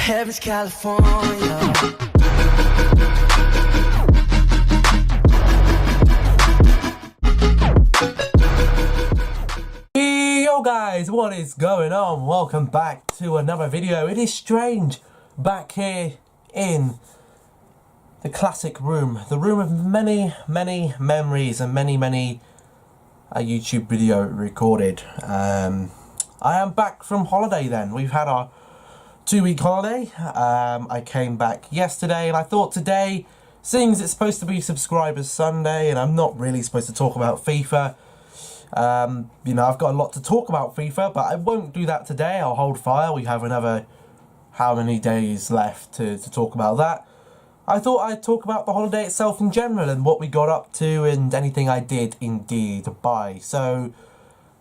Heaven's California. Yo guys, what is going on? Welcome back to another video. It is Strange back here in the classic room. The room of many memories and many a YouTube video recorded. I am back from holiday then. We've had our 2-week holiday. I came back yesterday and I thought today, seeing as it's supposed to be Subscribers Sunday and I'm not really supposed to talk about FIFA, you know, I've got a lot to talk about FIFA, but I won't do that today. I'll hold fire. We have another how many days left to talk about that. I thought I'd talk about the holiday itself in general and what we got up to and anything I did indeed buy. So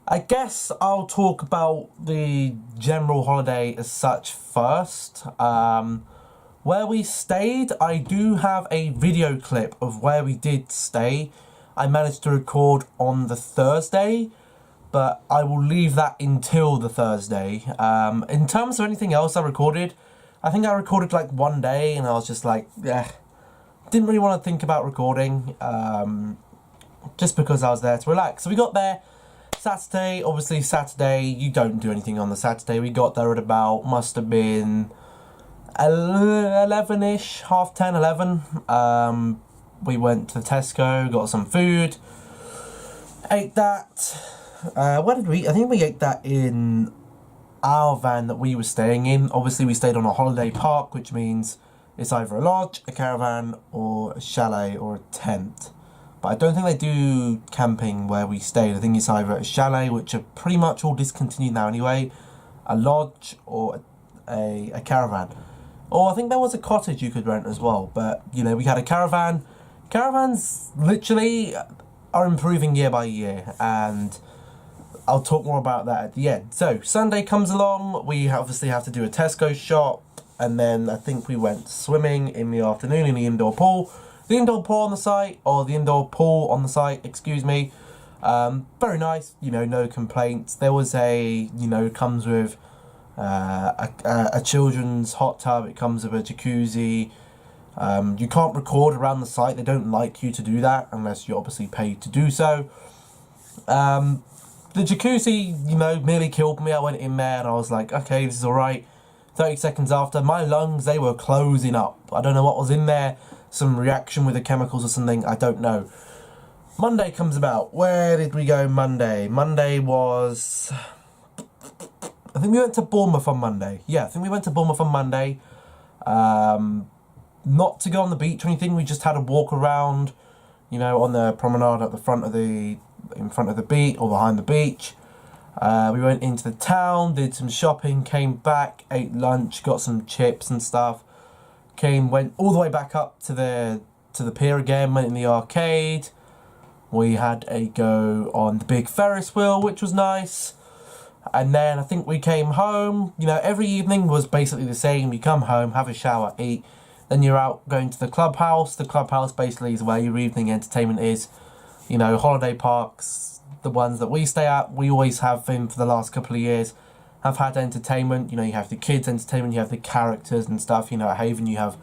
I guess I'll talk about the general holiday as such first. Where we stayed, I do have a video clip of where we did stay. I managed to record on the Thursday, but I will leave that until the Thursday. In terms of anything else I recorded, I think I recorded like one day and I was just like, yeah, didn't really want to think about recording, just because I was there to relax. So we got there Saturday. Obviously Saturday, you don't do anything on the Saturday. We got there at about, must have been 11ish, half 10, 11. We went to Tesco, got some food, ate that. Where did we eat? I think we ate that in our van that we were staying in. Obviously we stayed on a holiday park, which means it's either a lodge, a caravan, or a chalet, or a tent. But I don't think they do camping where we stayed. I think it's either a chalet, which are pretty much all discontinued now anyway, a lodge, or a caravan. Or I think there was a cottage you could rent as well. But, you know, we had a caravan. Caravans literally are improving year by year, and I'll talk more about that at the end. So, Sunday comes along, we obviously have to do a Tesco shop, and then I think we went swimming in the afternoon in the indoor pool. The indoor pool on the site, excuse me, very nice, you know, no complaints. There was a, you know, comes with a children's hot tub, it comes with a jacuzzi. You can't record around the site, they don't like you to do that unless you're obviously paid to do so. The jacuzzi, you know, nearly killed me. I went in there and I was like, okay, this is alright. 30 seconds after, my lungs, they were closing up. I don't know what was in there, some reaction with the chemicals or something, I don't know. Monday comes about. Where did we go Monday? Monday was, I think we went to Bournemouth on Monday. Yeah, I think we went to Bournemouth on Monday. Not to go on the beach or anything, we just had a walk around, you know, on the promenade at the front of the, in front of the beach or behind the beach. We went into the town, did some shopping, came back, ate lunch, got some chips and stuff. Went all the way back up to the pier again, went in the arcade. We had a go on the big Ferris wheel, which was nice. And then I think we came home. You know, every evening was basically the same. You come home, have a shower, eat. Then you're out going to the clubhouse. The clubhouse basically is where your evening entertainment is. You know, holiday parks, the ones that we stay at, we always have been for the last couple of years, have had entertainment. You know, you have the kids' entertainment, you have the characters and stuff. You know, at Haven you have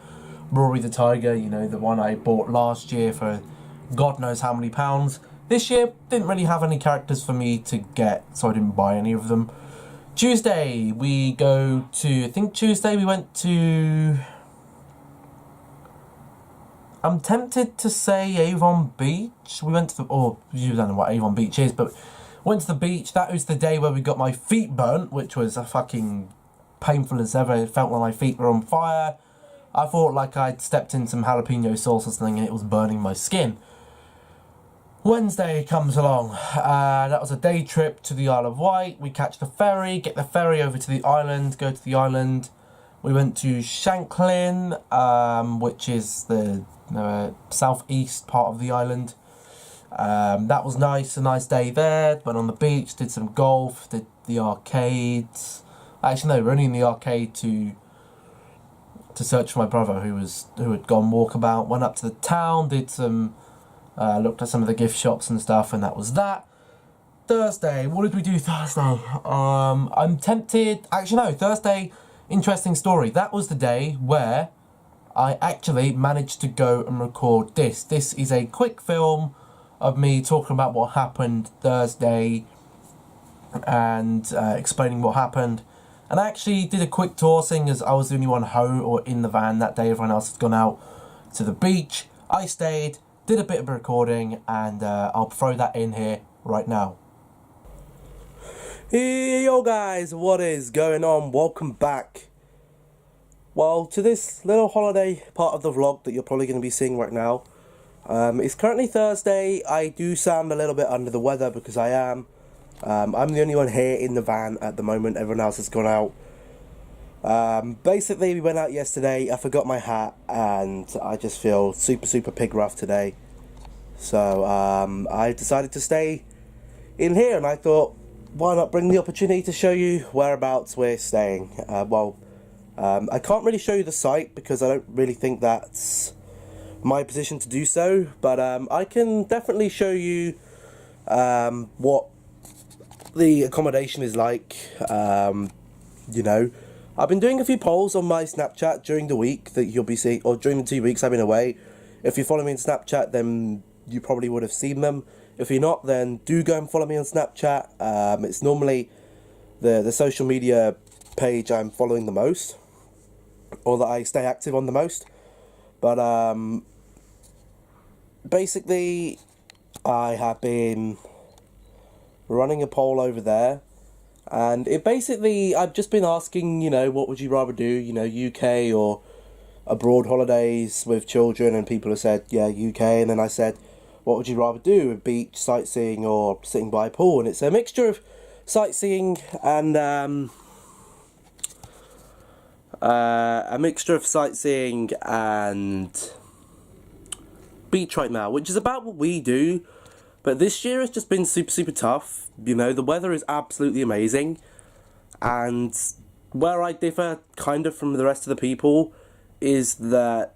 Rory the Tiger, you know, the one I bought last year for God knows how many pounds. This year, didn't really have any characters for me to get, so I didn't buy any of them. Tuesday, we go to, I think Tuesday we went to, I'm tempted to say Avon Beach. We went to the, or you don't know what Avon Beach is, but went to the beach. That was the day where we got my feet burnt, which was a fucking painful as ever. It felt like my feet were on fire. I thought like I'd stepped in some jalapeno sauce or something and it was burning my skin. Wednesday comes along. That was a day trip to the Isle of Wight. We catch the ferry, get the ferry over to the island, go to the island. We went to Shanklin, which is the southeast part of the island. That was nice, a nice day there. Went on the beach, did some golf, did the arcades. Actually, no, we were only in the arcade to search for my brother who had gone walkabout. Went up to the town, did some, looked at some of the gift shops and stuff, and that was that. Thursday, what did we do Thursday? I'm tempted, actually no, Thursday interesting story. That was the day where I actually managed to go and record this. This is a quick film of me talking about what happened Thursday and explaining what happened. And I actually did a quick tour, seeing as I was the only one home or in the van that day. Everyone else had gone out to the beach. I stayed, did a bit of recording, and I'll throw that in here right now. Hey yo guys, what is going on? Welcome back. Well, to this little holiday part of the vlog that you're probably going to be seeing right now. It's currently Thursday. I do sound a little bit under the weather because I am. I'm the only one here in the van at the moment. Everyone else has gone out. Basically, we went out yesterday. I forgot my hat, and I just feel super pig rough today. So I decided to stay in here, and I thought, why not bring the opportunity to show you whereabouts we're staying. I can't really show you the site because I don't really think that's my position to do so, but I can definitely show you what the accommodation is like. You know, I've been doing a few polls on my Snapchat during the week that you'll be seeing, or during the 2 weeks I've been away. If you follow me on Snapchat, then you probably would have seen them. If you're not, then do go and follow me on Snapchat. It's normally the social media page I'm following the most, or that I stay active on the most. But basically, I have been running a poll over there, and I've just been asking, you know, what would you rather do, you know, UK or abroad holidays with children, and people have said, yeah, UK, and then I said, what would you rather do, a beach, sightseeing, or sitting by a pool? And it's a mixture of sightseeing and beach right now, which is about what we do. But this year has just been super tough. You know, the weather is absolutely amazing, and where I differ kind of from the rest of the people is that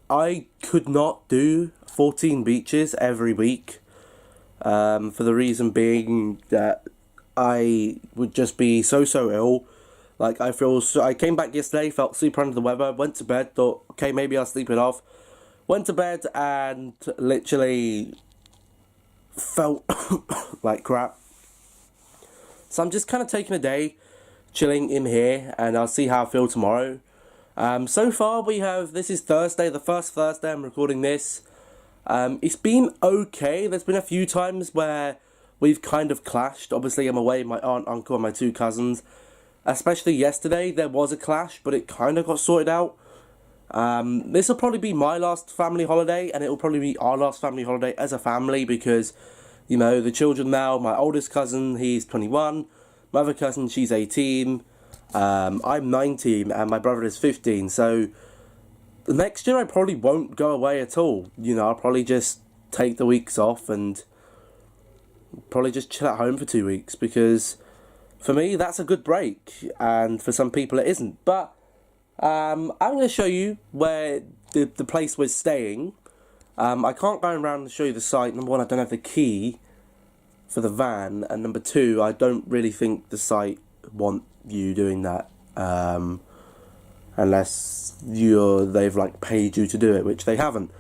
I could not do 14 beaches every week, for the reason being that I would just be so ill. Like, I came back yesterday, felt super under the weather, went to bed, thought, okay, maybe I'll sleep it off. Went to bed and literally felt like crap. So I'm just kind of taking a day, chilling in here, and I'll see how I feel tomorrow. So far this is Thursday, the first Thursday I'm recording this. It's been okay. There's been a few times where we've kind of clashed. Obviously, I'm away with my aunt, uncle, and my 2 cousins. Especially yesterday, there was a clash, but it kind of got sorted out. This will probably be my last family holiday, and it will probably be our last family holiday as a family because, you know, the children now, my oldest cousin, he's 21, my other cousin, she's 18, I'm 19, and my brother is 15, so the next year I probably won't go away at all. You know, I'll probably just take the weeks off and probably just chill at home for 2 weeks, because for me that's a good break, and for some people it isn't. But I'm going to show you where the place we're staying. I can't go around and show you the site. Number one, I don't have the key for the van, and number two, I don't really think the site want you doing that, unless they've like paid you to do it, which they haven't.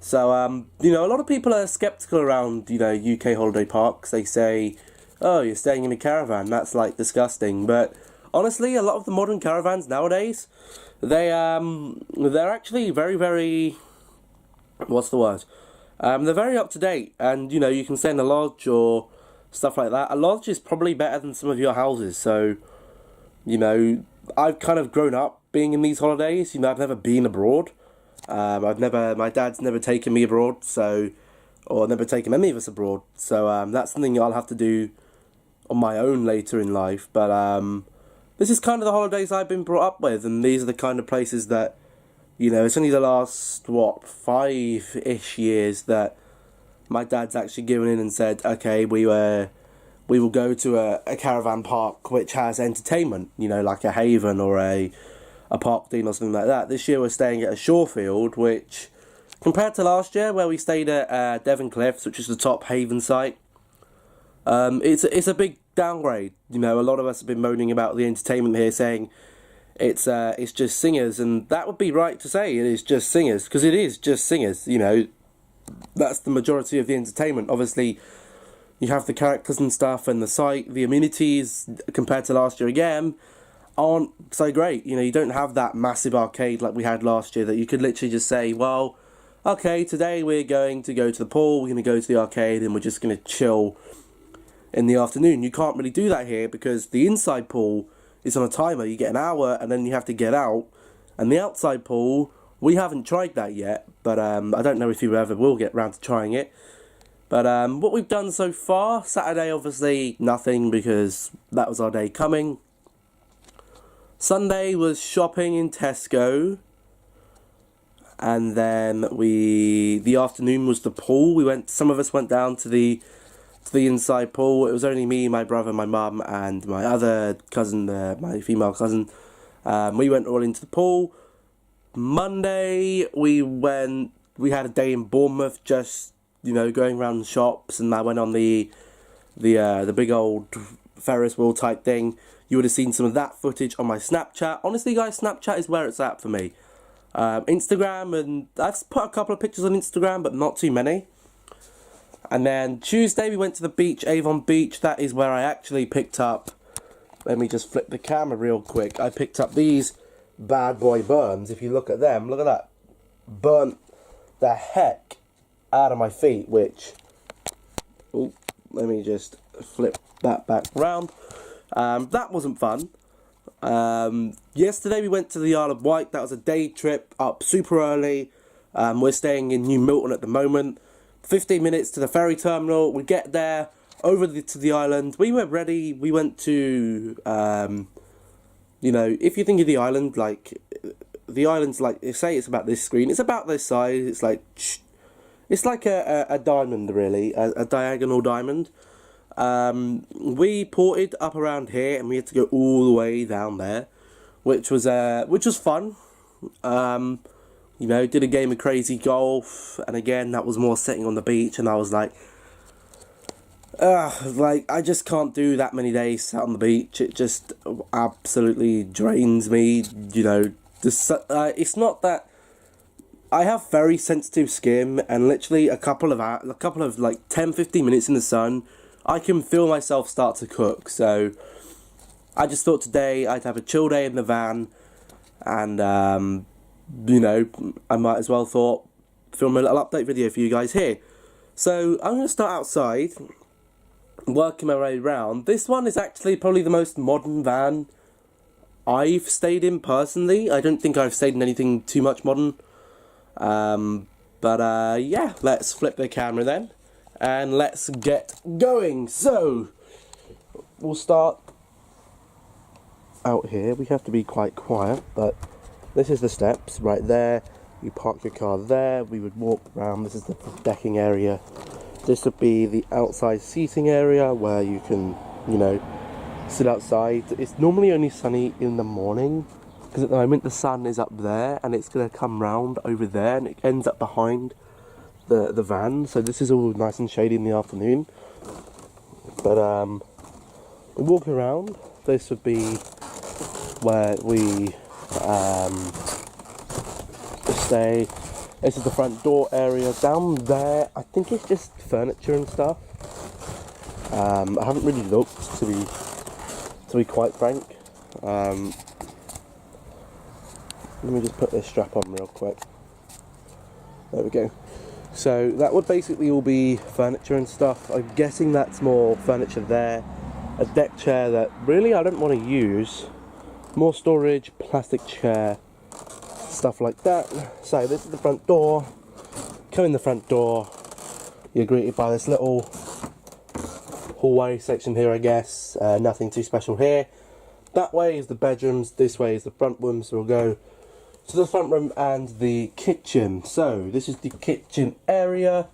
So you know, a lot of people are skeptical around, you know, UK holiday parks. They say, oh, you're staying in a caravan, that's like disgusting. But honestly, a lot of the modern caravans nowadays, they're actually very what's the word? They're very up to date, and you know, you can stay in a lodge or stuff like that. A lodge is probably better than some of your houses. So, you know, I've kind of grown up being in these holidays. You know, I've never been abroad. My dad's never taken me abroad, or never taken any of us abroad. So that's something I'll have to do on my own later in life. But this is kind of the holidays I've been brought up with, and these are the kind of places that, you know, it's only the last, 5-ish years that my dad's actually given in and said, okay, we will go to a caravan park which has entertainment, you know, like a Haven or a Park Dean or something like that. This year we're staying at a Shorefield, which, compared to last year where we stayed at Devon Cliffs, which is the top Haven site, it's a big downgrade. You know, a lot of us have been moaning about the entertainment here, saying it's just singers, and that would be right to say it is just singers, because it is just singers. You know, that's the majority of the entertainment. Obviously, you have the characters and stuff, and the site, the amenities compared to last year again aren't so great. You know, you don't have that massive arcade like we had last year that you could literally just say, well, okay, today we're going to go to the pool, we're going to go to the arcade, and we're just going to chill in the afternoon. You can't really do that here because the inside pool is on a timer. You get an hour and then you have to get out. And the outside pool, we haven't tried that yet, but I don't know if you ever will get round to trying it. But what we've done so far, Saturday obviously nothing because that was our day coming. Sunday was shopping in Tesco. And then the afternoon was the pool. Some of us went down to the inside pool. It was only me, my brother, my mum, and my other cousin, my female cousin. We went all into the pool. Monday we had a day in Bournemouth, just, you know, going around shops, and I went on the big old Ferris wheel type thing. You would have seen some of that footage on my Snapchat. Honestly, guys, Snapchat is where it's at for me. Instagram, and I've put a couple of pictures on Instagram, but not too many. And then Tuesday we went to the beach, Avon Beach. That is where I actually picked up, let me just flip the camera real quick. I picked up these bad boy burns. If you look at them, look at that. Burnt the heck out of my feet, which, oh, let me just flip that back round. That wasn't fun. Yesterday we went to the Isle of Wight. That was a day trip up super early. We're staying in New Milton at the moment. 15 minutes to the ferry terminal. We get there, to the island. We were ready. We went to, you know, if you think of the island, like, the island's like, say it's about this screen. It's about this size. It's like a diamond, really, a diagonal diamond. We ported up around here, and we had to go all the way down there, which was fun. You know, did a game of crazy golf, and again, that was more sitting on the beach, and I was like, I just can't do that many days sat on the beach. It just absolutely drains me. You know, it's not that. I have very sensitive skin, and literally a couple of like 10-15 minutes in the sun, I can feel myself start to cook. So I just thought today I'd have a chill day in the van, and you know, I might as well film a little update video for you guys here. So I'm going to start outside, working my way around. This one is actually probably the most modern van I've stayed in personally. I don't think I've stayed in anything too much modern. Yeah, let's flip the camera then, and let's get going. So we'll start out here. We have to be quite quiet, but this is the steps right there. You park your car there. We would walk around. This is the decking area. This would be the outside seating area where you can, you know, sit outside. It's normally only sunny in the morning, because at the moment the sun is up there, and it's going to come round over there, and it ends up behind the van. So this is all nice and shady in the afternoon. But we walk around. This would be where we stay. This is the front door area. Down there, I think it's just furniture and stuff. I haven't really looked, to be quite frank. Let me just put this strap on real quick. There we go. So that would basically all be furniture and stuff. I'm guessing that's more furniture there. A deck chair that really I don't want to use. More storage, plastic chair, stuff like that. So this is the front door. Come in the front door, you're greeted by this little hallway section here, I guess. Nothing too special here. That way is the bedrooms, this way is the front room, so we'll go to the front room and the kitchen. So this is the kitchen area.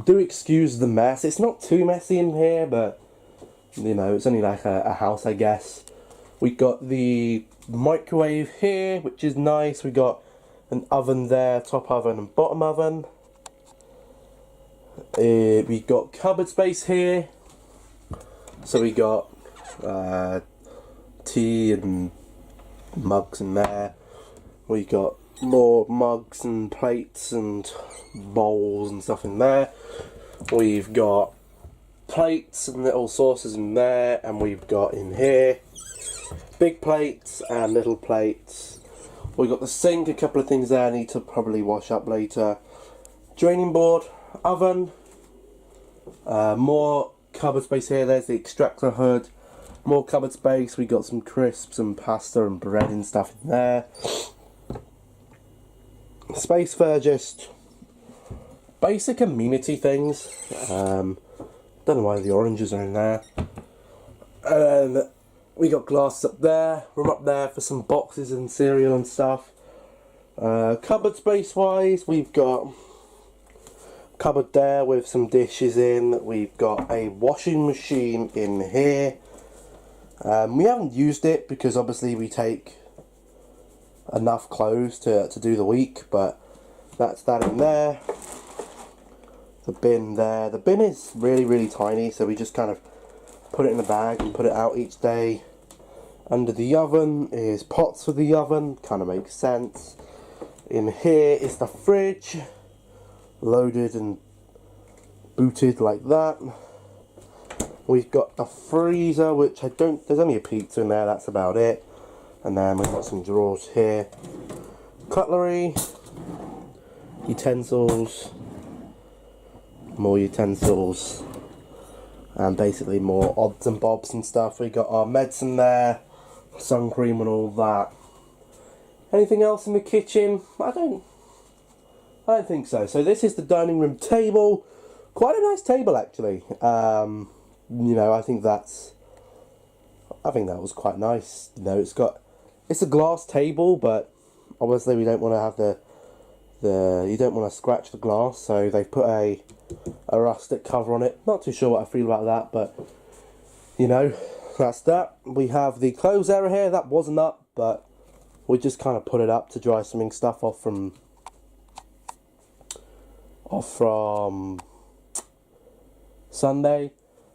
Do excuse the mess. It's not too messy in here, but you know, it's only like a house, I guess. We got the microwave here, which is nice. We got an oven there, top oven and bottom oven. We got cupboard space here. So we got tea and mugs in there. We got more mugs and plates and bowls and stuff in there. We've got plates and little saucers in there, and we've got in here big plates and little plates. We've got the sink, a couple of things there I need to probably wash up later. Draining board, oven, more cupboard space here. There's the extractor hood, more cupboard space. We got some crisps and pasta and bread and stuff in there. Space for just basic amenity things. Don't know why the oranges are in there. We got glasses up there, room up there for some boxes and cereal and stuff. Cupboard space wise, we've got a cupboard there with some dishes in. We've got a washing machine in here. We haven't used it because obviously we take enough clothes to do the week, but that's that in there. The bin there. The bin is really tiny, so we just kind of put it in the bag and put it out each day. Under the oven is pots for the oven, kind of makes sense. In here is the fridge, loaded and booted like that. We've got a freezer, which there's only a pizza in there, that's about it. And then we've got some drawers here. Cutlery, utensils, more utensils, and basically more odds and bobs and stuff. We got our medicine there, sun cream and all that. Anything else in the kitchen? I don't think so. So this is the dining room table. Quite a nice table actually. You know, I think that was quite nice. You know, it's a glass table, but obviously we don't want to have you don't want to scratch the glass, so they've put a rustic cover on it. Not too sure what I feel about that, but you know, that's that. We have the clothes area here. That wasn't up, but we just kind of put it up to dry some stuff off from Sunday.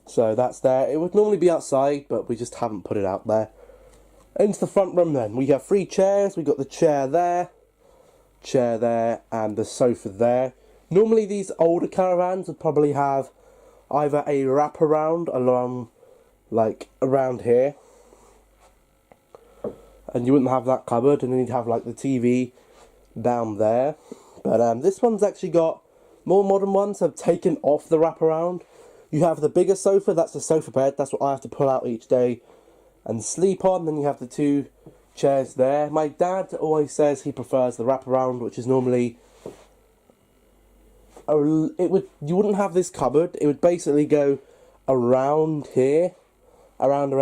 So that's there. It would normally be outside, but we just haven't put it out there. Into the front room then. We have 3 chairs. We got the chair there, and the sofa there. Normally these older caravans would probably have either a wraparound along, like, around here, and you wouldn't have that cupboard, and then you'd have like the TV down there. But this one's actually got, more modern ones have taken off the wraparound. You have the bigger sofa, that's the sofa bed, that's what I have to pull out each day and sleep on. Then you have the 2 chairs there. My dad always says he prefers the wraparound, which is normally, you wouldn't have this cupboard. It would basically go around here, around,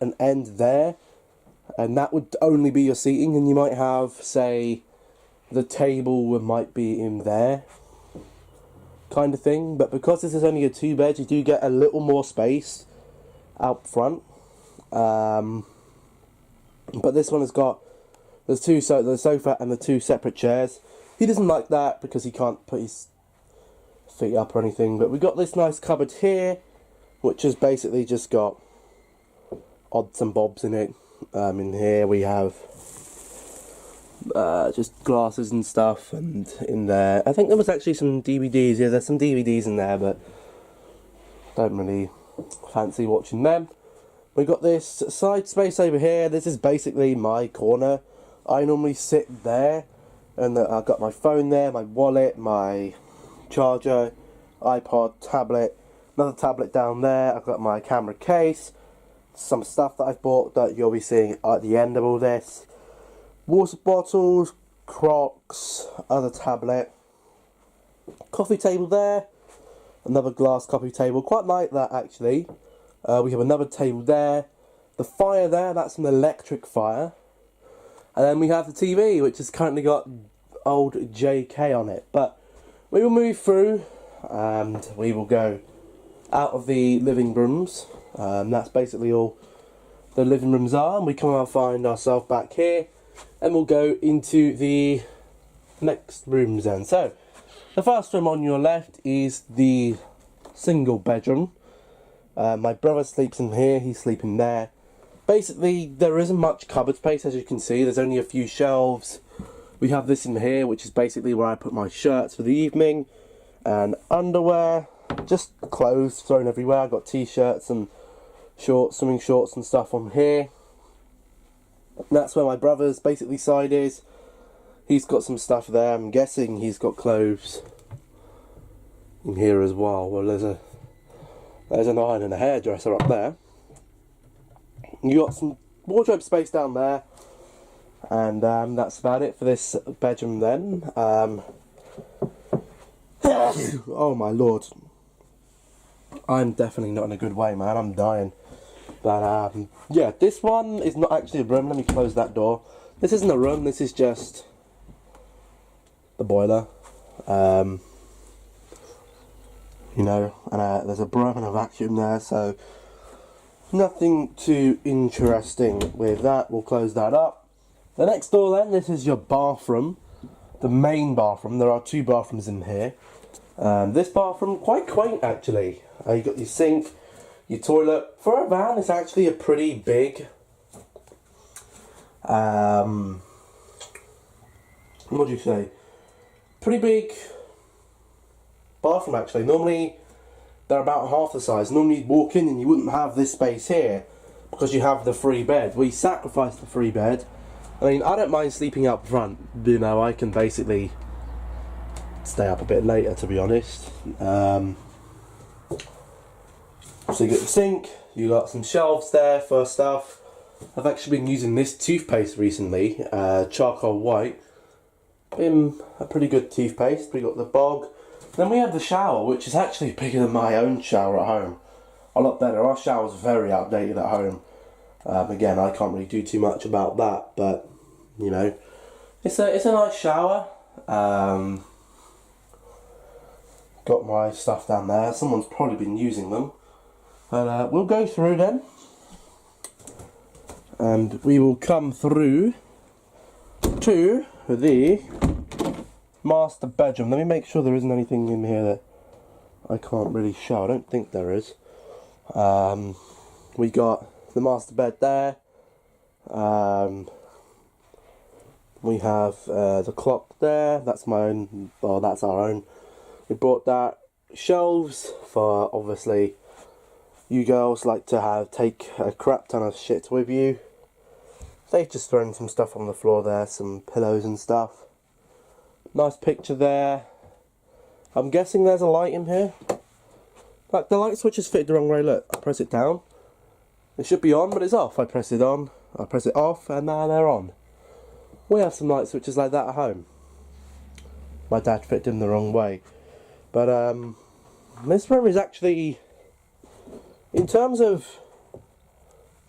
and end there, and that would only be your seating, and you might have, say, the table might be in there, kind of thing. But because this is only a 2-bed, you do get a little more space out front. But this one has got the sofa and the 2 separate chairs. He doesn't like that because he can't put his feet up or anything. But we got this nice cupboard here, which has basically just got odds and bobs in it. In here we have just glasses and stuff, and in there I think there was actually some DVDs. Yeah, there's some DVDs in there, but don't really fancy watching them. We got this side space over here. This is basically my corner. I normally sit there, and I've got my phone there, my wallet, my charger, iPod, tablet, another tablet down there. I've got my camera case, some stuff that I've bought that you'll be seeing at the end of all this. Water bottles, Crocs, other tablet, coffee table there, another glass coffee table, quite like that actually. We have another table there, the fire there, that's an electric fire, and then we have the TV, which has currently got old JK on it. But we will move through and we will go out of the living rooms. That's basically all the living rooms are, and we come and find ourselves back here, and we'll go into the next rooms then. So the first room on your left is the single bedroom. My brother sleeps in here, he's sleeping there. basically there isn't much cupboard space, as you can see. There's only a few shelves. We have this in here, which is basically where I put my shirts for the evening and underwear, just clothes thrown everywhere. I've got t-shirts and shorts, swimming shorts and stuff on here. And that's where my brother's basically side is. He's got some stuff there. I'm guessing he's got clothes in here as well. Well, there's an iron and a hairdresser up there. You got some wardrobe space down there, and that's about it for this bedroom then. Oh my lord, I'm definitely not in a good way, man. I'm dying. But yeah, this one is not actually a room. Let me close that door. This isn't a room. This is just the boiler. You know, and there's a broom and a vacuum there, so nothing too interesting with that. We'll close that up. The next door then, this is your bathroom, the main bathroom. There are two bathrooms in here. This bathroom, quite quaint actually. You got your sink, your toilet. For a van, it's actually a pretty big what do you say? Pretty big bathroom actually. Normally they're about half the size. Normally you'd walk in and you wouldn't have this space here because you have the free bed. We sacrificed the free bed. I mean, I don't mind sleeping up front. You know, I can basically stay up a bit later, to be honest. So you got the sink, you got some shelves there for stuff. I've actually been using this toothpaste recently, charcoal white. Been a pretty good toothpaste. We got the bog. Then we have the shower, which is actually bigger than my own shower at home. A lot better. Our shower's very outdated at home. Again, I can't really do too much about that, but you know, it's a nice shower. Got my stuff down there. Someone's probably been using them, but we'll go through then, and we will come through to the master bedroom. Let me make sure there isn't anything in here that I can't really show. I don't think there is. We got the master bed there. We have the clock there. That's my own. Well, that's our own. We bought that. Shelves for, obviously, you girls like to take a crap ton of shit with you. They've just thrown some stuff on the floor there, some pillows and stuff. Nice picture there. I'm guessing there's a light in here. Like, the light switch is fitted the wrong way. Look, I press it down. It should be on, but it's off. I press it on, I press it off, and now they're on. We have some light switches like that at home. My dad fitted them the wrong way. But this room is actually, in terms of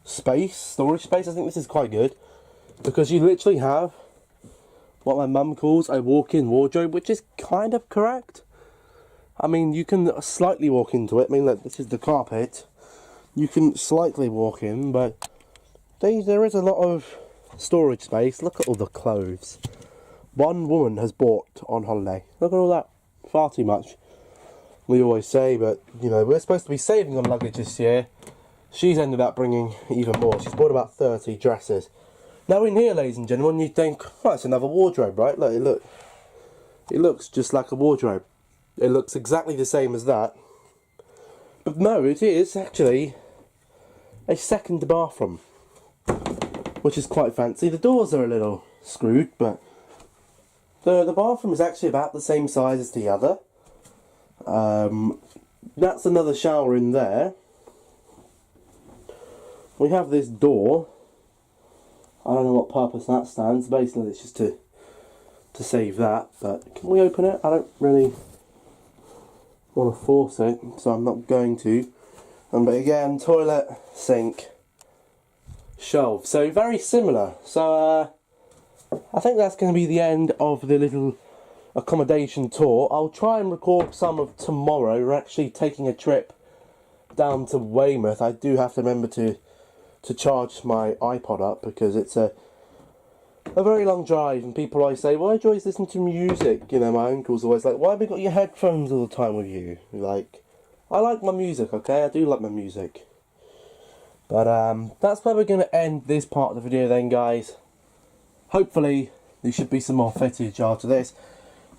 space, storage space, I think this is quite good. Because you literally have what my mum calls a walk-in wardrobe, which is kind of correct. I mean, you can slightly walk into it. I mean, look, this is the carpet. You can slightly walk in, but there is a lot of storage space. Look at all the clothes one woman has bought on holiday. Look at all that. Far too much, we always say, but you know, we're supposed to be saving on luggage this year. She's ended up bringing even more. She's bought about 30 dresses. Now in here, ladies and gentlemen, you think, oh, it's another wardrobe, right? Look, it looks just like a wardrobe. It looks exactly the same as that. But no, it is actually a second bathroom, which is quite fancy. The doors are a little screwed, but the bathroom is actually about the same size as the other. That's another shower in there. We have this door. I don't know what purpose that stands. Basically, it's just to save that. But can we open it? I don't really want to force it, so I'm not going to. But again, toilet, sink, shelf. So very similar. So I think that's going to be the end of the little accommodation tour. I'll try and record some of tomorrow. We're actually taking a trip down to Weymouth. I do have to remember to charge my iPod up because it's a very long drive, and people always say, why do you always listen to music? You know, my uncle's always like, why have you got your headphones all the time with you? Like, I like my music, okay? I do like my music. But that's where we're going to end this part of the video then, guys. Hopefully there should be some more footage after this.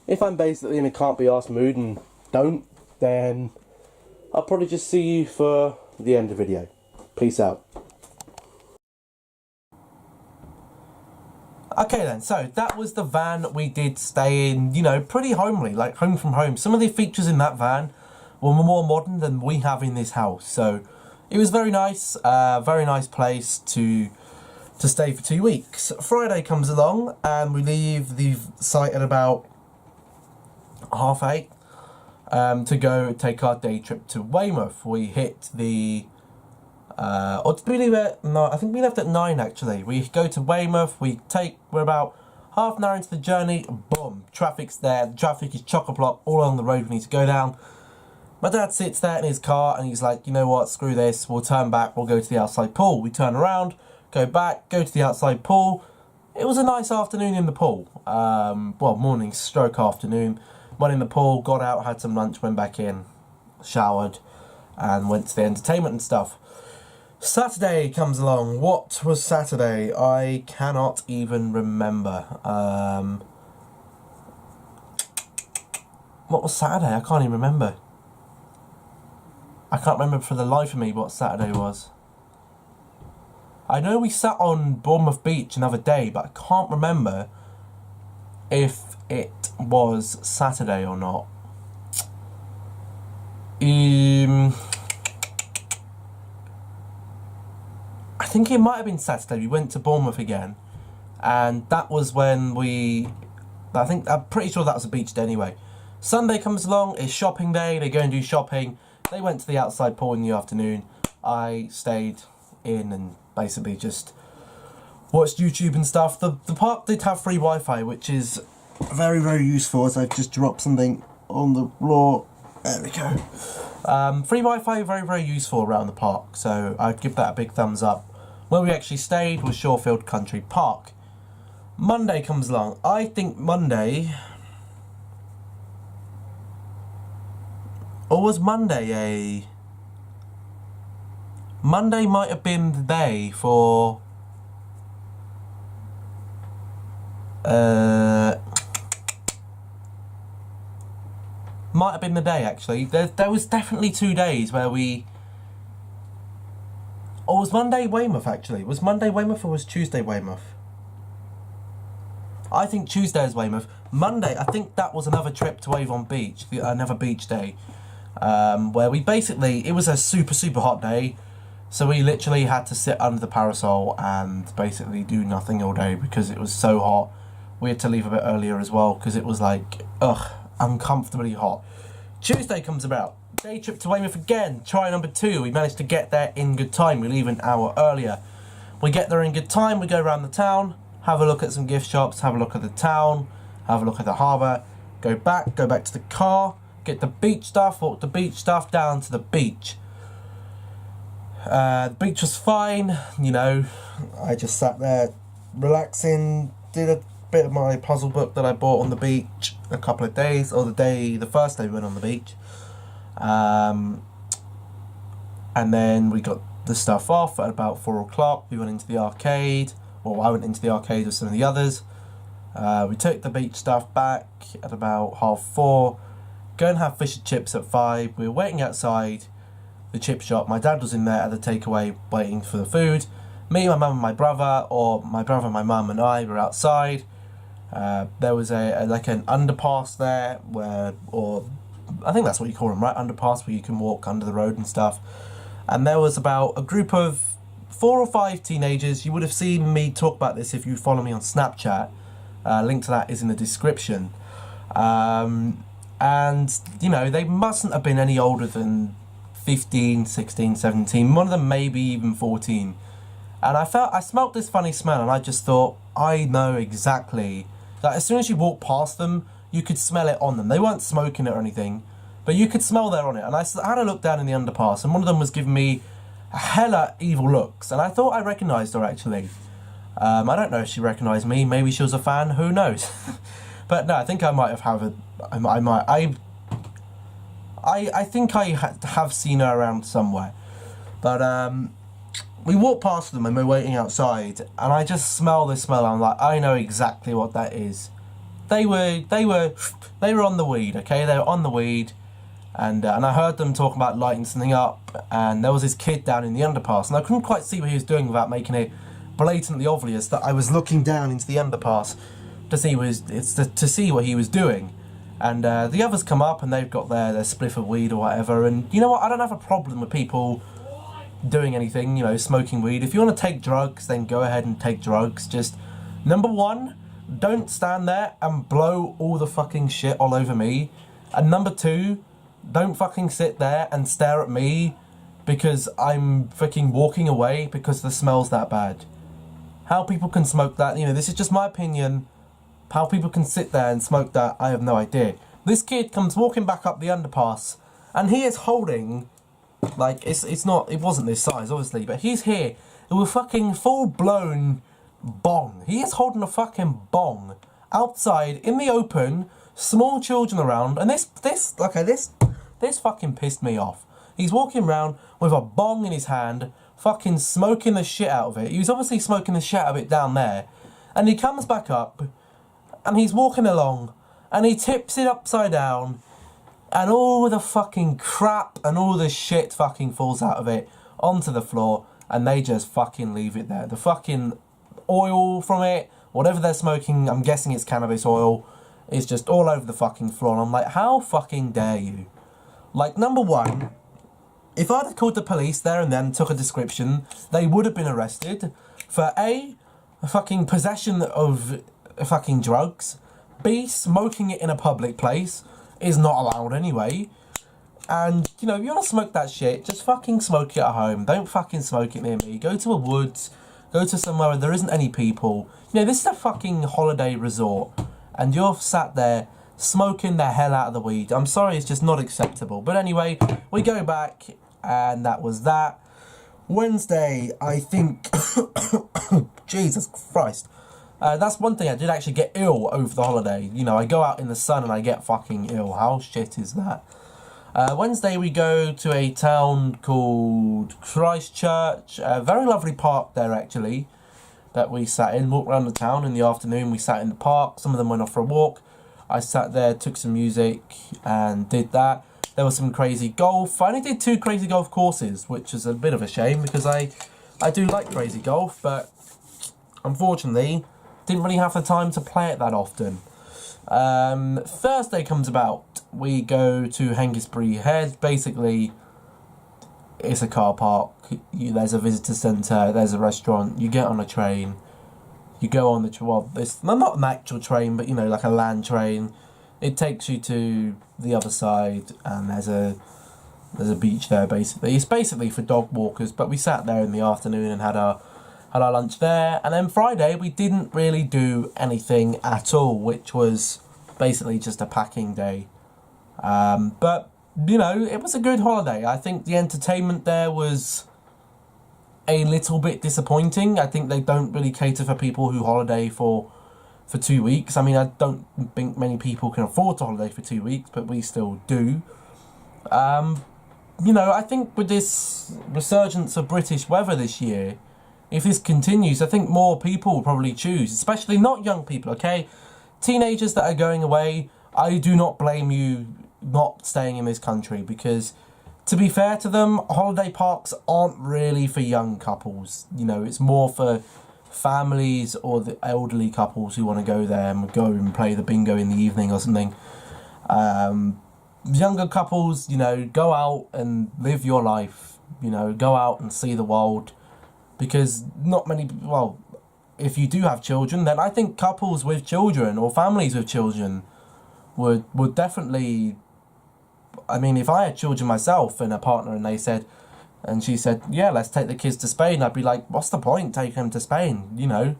If I'm basically in a can't be arsed mood and don't, then I'll probably just see you for the end of the video. Peace out. Okay then, so that was the van that we did stay in, you know, pretty homely, like home from home. Some of the features in that van were more modern than we have in this house, so it was very nice place to stay for 2 weeks. Friday comes along and we leave the site at about 8:30 to go take our day trip to Weymouth. We hit the or did we leave at 9? I think we left at 9 actually. We go to Weymouth, we're about half an hour into the journey, boom, traffic's there, the traffic is chock-a-block all along the road we need to go down. My dad sits there in his car and he's like, you know what, screw this, we'll turn back, we'll go to the outside pool. We turn around, go back, go to the outside pool. It was a nice afternoon in the pool. Well, morning stroke afternoon. Went in the pool, got out, had some lunch, went back in, showered, and went to the entertainment and stuff. Saturday comes along. What was Saturday? I cannot even remember. What was Saturday? I can't even remember. I can't remember for the life of me what Saturday was. I know we sat on Bournemouth Beach another day, but I can't remember if it was Saturday or not. I think it might have been Saturday. We went to Bournemouth again, and that was when I'm pretty sure that was a beach day anyway. Sunday comes along, it's shopping day, they go and do shopping. They went to the outside pool in the afternoon. I stayed in and basically just watched YouTube and stuff. The park did have free Wi-Fi, which is very, very useful, as I've just dropped something on the floor. There we go. Free Wi-Fi, very, very useful around the park, so I'd give that a big thumbs up. Where we actually stayed was Shawfield Country Park. Monday comes along. I think Monday... Or was Monday Monday might have been the day for... Might have been the day, actually. There was definitely 2 days where we... Or was Monday Weymouth, actually? Was Monday Weymouth or was Tuesday Weymouth? I think Tuesday is Weymouth. Monday, I think that was another trip to Avon Beach, another beach day. Where we basically, it was a super, super hot day. So we literally had to sit under the parasol and basically do nothing all day because it was so hot. We had to leave a bit earlier as well because it was like, uncomfortably hot. Tuesday comes about. Day trip to Weymouth again. Try number 2. We managed to get there in good time. We leave an hour earlier. We get there in good time. We go around the town, have a look at some gift shops, have a look at the town, have a look at the harbour, go back to the car, get the beach stuff, walk the beach stuff down to the beach. The beach was fine, you know. I just sat there relaxing, did a bit of my puzzle book that I bought on the beach a couple of days, or the first day we went on the beach. And then we got the stuff off at about 4 o'clock. We went into the arcade, or I went into the arcade with some of the others. We took the beach stuff back at about 4:30. Go and have fish and chips at 5. We were waiting outside the chip shop. My dad was in there at the takeaway waiting for the food. Me, my mum and my brother, or my brother, my mum and I were outside. There was like an underpass there or I think that's what you call them, right? Underpass, where you can walk under the road and stuff. And there was about a group of 4 or 5 teenagers. You would have seen me talk about this if you follow me on Snapchat. Link to that is in the description. And, you know, they mustn't have been any older than 15, 16, 17. One of them maybe even 14. And I smelt this funny smell, and I just thought, I know exactly. Like, as soon as you walk past them, you could smell it on them. They weren't smoking it or anything, but you could smell there on it. And I had a look down in the underpass, and one of them was giving me hella evil looks, and I thought I recognised her, actually. I don't know if she recognised me. Maybe she was a fan. Who knows? But no, I think I might have I think I have seen her around somewhere. But we walked past them and we're waiting outside, and I just smell this smell. I'm like, I know exactly what that is. They were on the weed, okay? They were on the weed, and I heard them talking about lighting something up, and there was this kid down in the underpass, and I couldn't quite see what he was doing without making it blatantly obvious that I was looking down into the underpass to see what he was doing. And the others come up and they've got their spliff of weed or whatever, and you know what? I don't have a problem with people doing anything, you know, smoking weed. If you want to take drugs, then go ahead and take drugs. Just, number one, don't stand there and blow all the fucking shit all over me. And number two, don't fucking sit there and stare at me because I'm fucking walking away because the smell's that bad. How people can smoke that, you know, this is just my opinion. How people can sit there and smoke that, I have no idea. This kid comes walking back up the underpass, and he is holding, like, it wasn't this size, obviously, but he's here with a fucking full-blown bong. He is holding a fucking bong outside in the open, small children around, and this fucking pissed me off. He's walking around with a bong in his hand, fucking smoking the shit out of it. He was obviously smoking the shit out of it down there, and he comes back up, and he's walking along, and he tips it upside down, and all the fucking crap and all the shit fucking falls out of it onto the floor, and they just fucking leave it there. The fucking oil from it, whatever they're smoking, I'm guessing it's cannabis oil, is just all over the fucking floor, and I'm like, how fucking dare you? Like, number one, if I'd have called the police there and then and took a description, they would have been arrested for A, fucking possession of fucking drugs, B, smoking it in a public place is not allowed anyway, and, you know, if you want to smoke that shit, just fucking smoke it at home. Don't fucking smoke it near me. Go to a woods, go to somewhere where there isn't any people. You know, this is a fucking holiday resort, and you're sat there smoking the hell out of the weed. I'm sorry, it's just not acceptable. But anyway, we go back, and that was that. Wednesday, I think, Jesus Christ. That's one thing, I did actually get ill over the holiday. You know, I go out in the sun and I get fucking ill. How shit is that? Wednesday we go to a town called Christchurch. A very lovely park there actually that we sat in. Walked around the town in the afternoon. We sat in the park. Some of them went off for a walk. I sat there, took some music and did that. There was some crazy golf. I only did 2 crazy golf courses, which is a bit of a shame because I do like crazy golf, but unfortunately didn't really have the time to play it that often. Thursday comes about. We go to Hengistbury Head. Basically, it's a car park. There's a visitor centre. There's a restaurant. You get on a train. You go on it's not an actual train, but you know, like a land train. It takes you to the other side, and there's a beach there. Basically, it's basically for dog walkers. But we sat there in the afternoon and had our lunch there, and then Friday we didn't really do anything at all, which was basically just a packing day. But, you know, it was a good holiday. I think the entertainment there was a little bit disappointing. I think they don't really cater for people who holiday for 2 weeks. I mean, I don't think many people can afford to holiday for 2 weeks, but we still do. You know, I think with this resurgence of British weather this year, if this continues, I think more people will probably choose, especially not young people, okay? Teenagers that are going away, I do not blame you not staying in this country because, to be fair to them, holiday parks aren't really for young couples. You know, it's more for families or the elderly couples who want to go there and go and play the bingo in the evening or something. Younger couples, you know, go out and live your life. You know, go out and see the world. Because not many, well, if you do have children, then I think couples with children or families with children would definitely, I mean, if I had children myself and a partner and she said, yeah, let's take the kids to Spain, I'd be like, what's the point taking them to Spain, you know?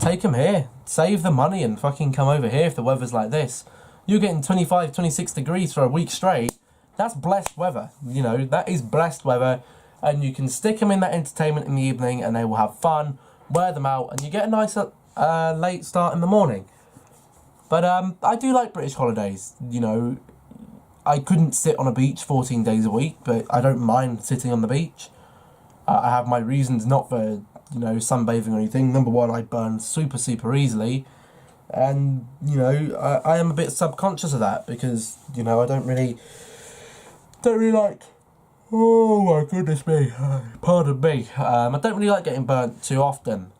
Take them here, save the money and fucking come over here if the weather's like this. You're getting 25, 26 degrees for a week straight, that's blessed weather, you know, that is blessed weather. And you can stick them in that entertainment in the evening and they will have fun, wear them out, and you get a nice late start in the morning. But I do like British holidays, you know. I couldn't sit on a beach 14 days a week, but I don't mind sitting on the beach. I have my reasons not for, sunbathing or anything. Number one, I burn super easily. And, I am a bit subconscious of that because, I don't really like, oh my goodness me, pardon me. I don't really like getting burnt too often.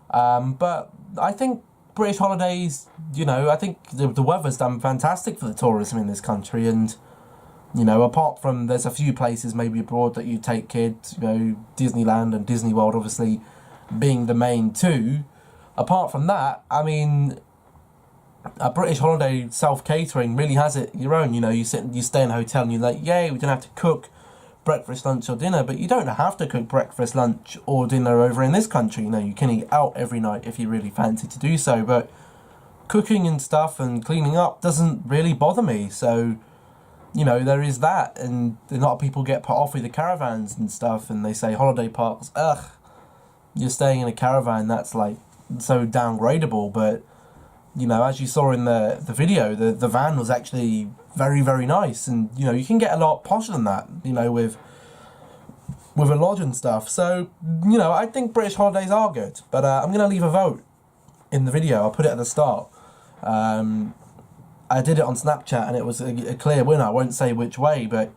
But I think British holidays, I think the weather's done fantastic for the tourism in this country. And, apart from there's a few places maybe abroad that you take kids, Disneyland and Disney World obviously being the main two. Apart from that, I mean, a British holiday self-catering really has it your own. You stay in a hotel and you're like, yay, we don't have to cook breakfast, lunch or dinner, but you don't have to cook breakfast, lunch or dinner over in this country. You can eat out every night if you really fancy to do so, but cooking and stuff and cleaning up doesn't really bother me. So, there is that, and a lot of people get put off with the caravans and stuff, and they say holiday parks, ugh, you're staying in a caravan, that's like so downgradable. But as you saw in the video, the van was actually very nice, and you can get a lot posher than that, with a lodge and stuff. So I think British holidays are good, but I'm gonna leave a vote in the video. I'll put it at the start. I did it on Snapchat and it was a clear winner. I won't say which way, but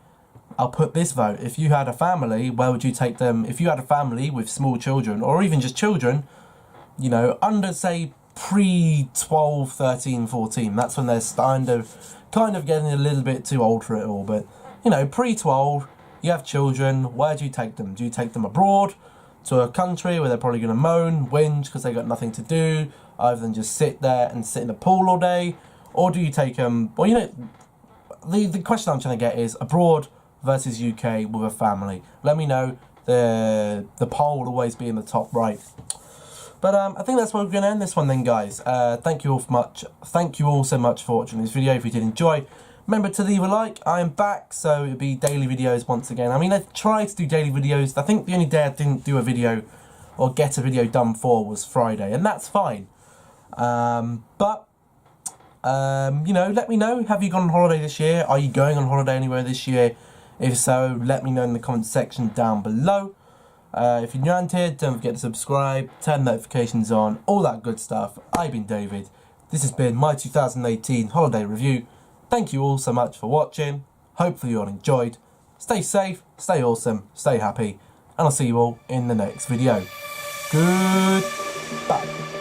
I'll put this vote. If you had a family, where would you take them? If you had a family with small children, or even just children, under say pre-12, 13, 14, that's when they're kind of getting a little bit too old for it all. But, pre-12, you have children, where do you take them? Do you take them abroad to a country where they're probably going to moan, whinge because they got nothing to do, other than just sit there and sit in the pool all day? Or do you take them, well, the question I'm trying to get is abroad versus UK with a family. Let me know. The poll will always be in the top right. But I think that's where we're going to end this one then, guys. Thank you all so much for watching this video. If you did enjoy, remember to leave a like. I am back, so it'll be daily videos once again. I mean, I tried to do daily videos. I think the only day I didn't do a video or get a video done for was Friday, and that's fine. Let me know. Have you gone on holiday this year? Are you going on holiday anywhere this year? If so, let me know in the comment section down below. If you're new around here, don't forget to subscribe, turn notifications on, all that good stuff. I've been David. This has been my 2018 holiday review. Thank you all so much for watching. Hopefully you all enjoyed. Stay safe, stay awesome, stay happy, and I'll see you all in the next video. Goodbye.